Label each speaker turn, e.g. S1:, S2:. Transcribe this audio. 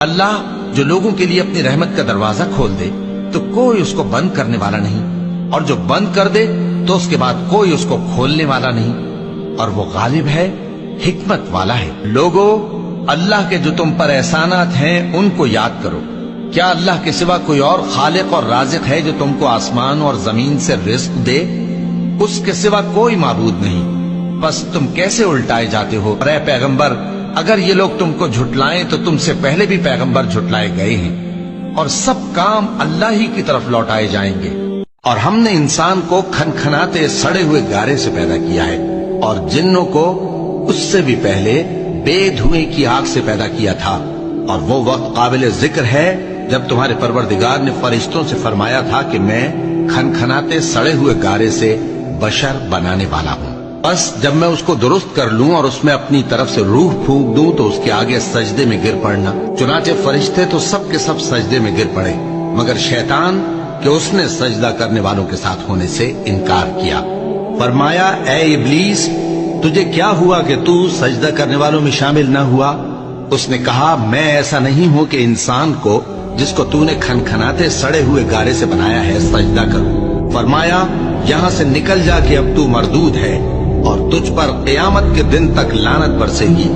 S1: اللہ جو لوگوں کے لیے اپنی رحمت کا دروازہ کھول دے تو کوئی اس کو بند کرنے والا نہیں، اور جو بند کر دے تو اس کے بعد کوئی اس کو کھولنے والا نہیں، اور وہ غالب ہے، حکمت والا ہے۔ لوگو، اللہ کے جو تم پر احسانات ہیں ان کو یاد کرو۔ کیا اللہ کے سوا کوئی اور خالق اور رازق ہے جو تم کو آسمان اور زمین سے رزق دے؟ اس کے سوا کوئی معبود نہیں، بس تم کیسے الٹائے جاتے ہو؟ اے پیغمبر، اگر یہ لوگ تم کو جھٹلائیں تو تم سے پہلے بھی پیغمبر جھٹلائے گئے ہیں، اور سب کام اللہ ہی کی طرف لوٹائے جائیں گے۔ اور ہم نے انسان کو کھنکھناتے سڑے ہوئے گارے سے پیدا کیا ہے، اور جنوں کو اس سے بھی پہلے بے دھوئیں کی آگ سے پیدا کیا تھا۔ اور وہ وقت قابل ذکر ہے جب تمہارے پروردگار نے فرشتوں سے فرمایا تھا کہ میں کھنکھناتے سڑے ہوئے گارے سے بشر بنانے والا ہوں، بس جب میں اس کو درست کر لوں اور اس میں اپنی طرف سے روح پھونک دوں تو اس کے آگے سجدے میں گر پڑنا۔ چنانچہ فرشتے تو سب کے سب سجدے میں گر پڑے مگر شیطان کہ اس نے سجدہ کرنے والوں کے ساتھ ہونے سے انکار کیا۔ فرمایا، اے ابلیس، تجھے کیا ہوا کہ تو سجدہ کرنے والوں میں شامل نہ ہوا؟ اس نے کہا، میں ایسا نہیں ہوں کہ انسان کو جس کو تو نے کھنکھناتے سڑے ہوئے گارے سے بنایا ہے سجدہ کروں۔ فرمایا، یہاں سے نکل جا کہ اب تو مردود ہے اور تجھ پر قیامت کے دن تک لعنت برسے گی۔